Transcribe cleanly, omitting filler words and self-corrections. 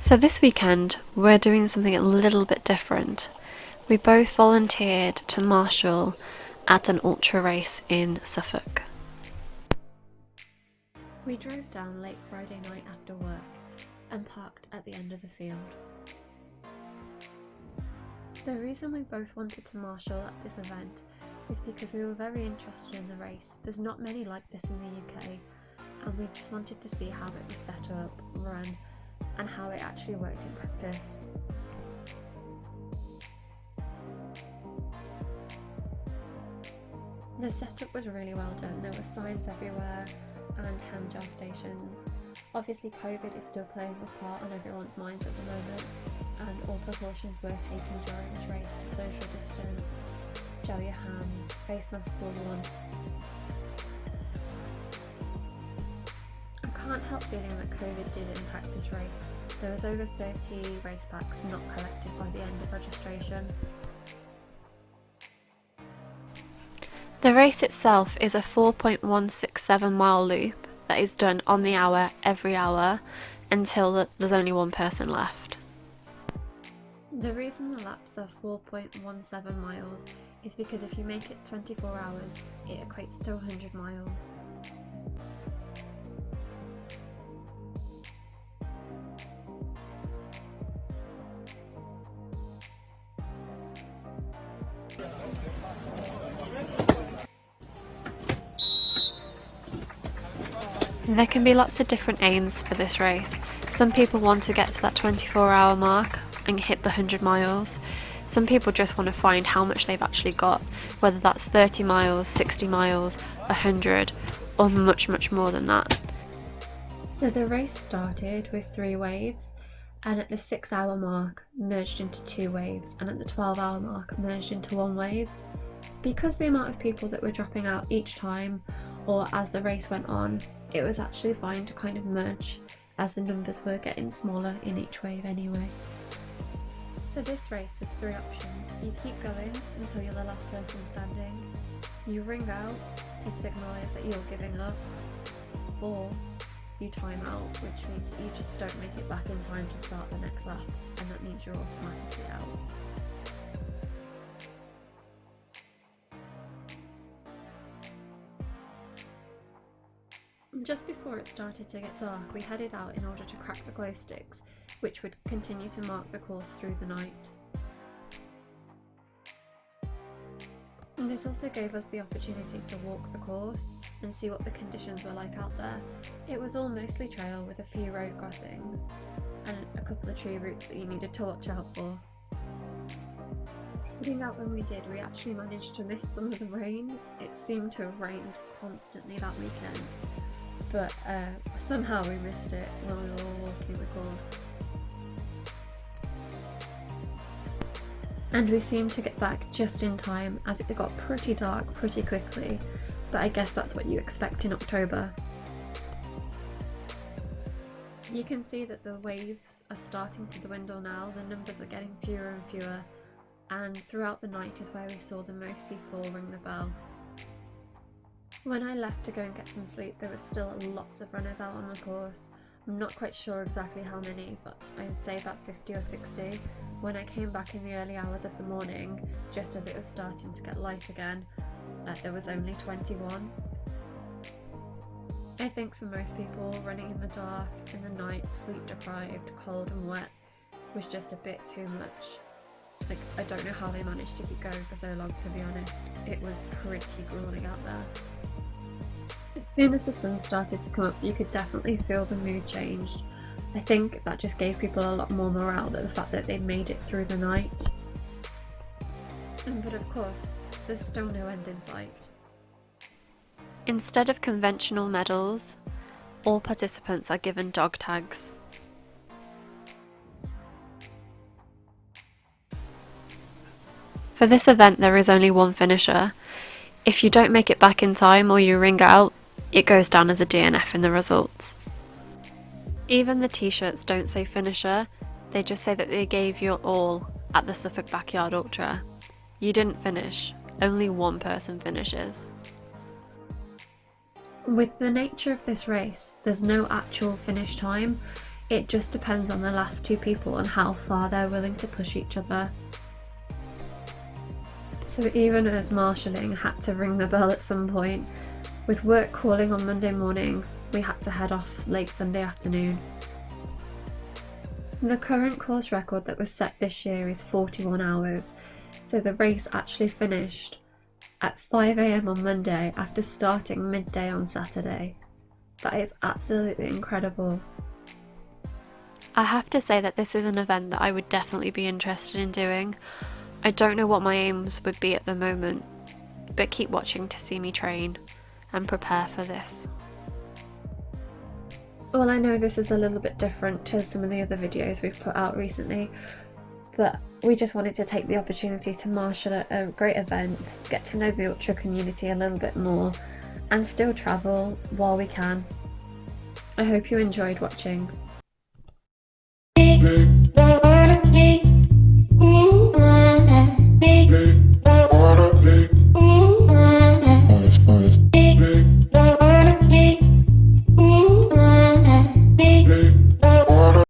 So this weekend, we're doing something a little bit different. We both volunteered to marshal at an ultra race in Suffolk. We drove down late Friday night after work and parked at the end of the field. The reason we both wanted to marshal at this event is because we were very interested in the race. There's not many like this in the UK, and we just wanted to see how it was set up, run, and how it actually worked in practice. The setup was really well done. There were signs everywhere and hand gel stations. Obviously COVID is still playing a part on everyone's minds at the moment, and all precautions were taken during this race to social distance, gel your hands, face masks were worn. I can't help feeling that COVID did impact this race. There was over 30 race packs not collected by the end of registration. The race itself is a 4.167 mile loop that is done on the hour every hour until there's only one person left. The reason the laps are 4.17 miles is because if you make it 24 hours, it equates to 100 miles. There can be lots of different aims for this race. Some people want to get to that 24-hour mark and hit the 100 miles. Some people just want to find how much they've actually got, whether that's 30 miles, 60 miles, 100, or much more than that. So the race started with 3 waves, and at the 6-hour mark merged into 2 waves, and at the 12-hour mark merged into 1 wave. Because the amount of people that were dropping out each time, or as the race went on, it was actually fine to kind of merge as the numbers were getting smaller in each wave anyway. For this race there's 3 options. You keep going until you're the last person standing, you ring out to signalise that you're giving up, or you time out, which means that you just don't make it back in time to start the next lap, and that means you're automatically out. Just before it started to get dark, we headed out in order to crack the glow sticks, which would continue to mark the course through the night. And this also gave us the opportunity to walk the course and see what the conditions were like out there. It was all mostly trail with a few road crossings and a couple of tree roots that you needed to watch out for. Getting out when we did, we actually managed to miss some of the rain. It seemed to have rained constantly that weekend, but somehow we missed it when we were walking the course. And we seemed to get back just in time, as it got pretty dark pretty quickly, but I guess that's what you expect in October. You can see that the waves are starting to dwindle now, the numbers are getting fewer and fewer, and throughout the night is where we saw the most people ring the bell. When I left to go and get some sleep, there were still lots of runners out on the course. I'm not quite sure exactly how many, but I would say about 50 or 60. When I came back in the early hours of the morning, just as it was starting to get light again, there was only 21. I think for most people, running in the dark, in the night, sleep deprived, cold and wet, was just a bit too much. Like, I don't know how they managed to keep going for so long, to be honest. It was pretty grueling out there. As soon as the sun started to come up, you could definitely feel the mood changed. I think that just gave people a lot more morale, than the fact that they made it through the night. But of course, there's still no end in sight. Instead of conventional medals, all participants are given dog tags. For this event there is only one finisher. If you don't make it back in time or you ring out, it goes down as a DNF in the results. Even the t-shirts don't say finisher, they just say that they gave your all at the Suffolk Back Yard Ultra. You didn't finish, only one person finishes. With the nature of this race, there's no actual finish time. It just depends on the last two people and how far they're willing to push each other. So even as marshalling had to ring the bell at some point, with work calling on Monday morning, we had to head off late Sunday afternoon. The current course record that was set this year is 41 hours, so the race actually finished at 5 AM on Monday after starting midday on Saturday. That is absolutely incredible. I have to say that this is an event that I would definitely be interested in doing. I don't know what my aims would be at the moment, but keep watching to see me train and prepare for this. Well, I know this is a little bit different to some of the other videos we've put out recently, but we just wanted to take the opportunity to marshal at a great event, get to know the ultra community a little bit more, and still travel while we can. I hope you enjoyed watching.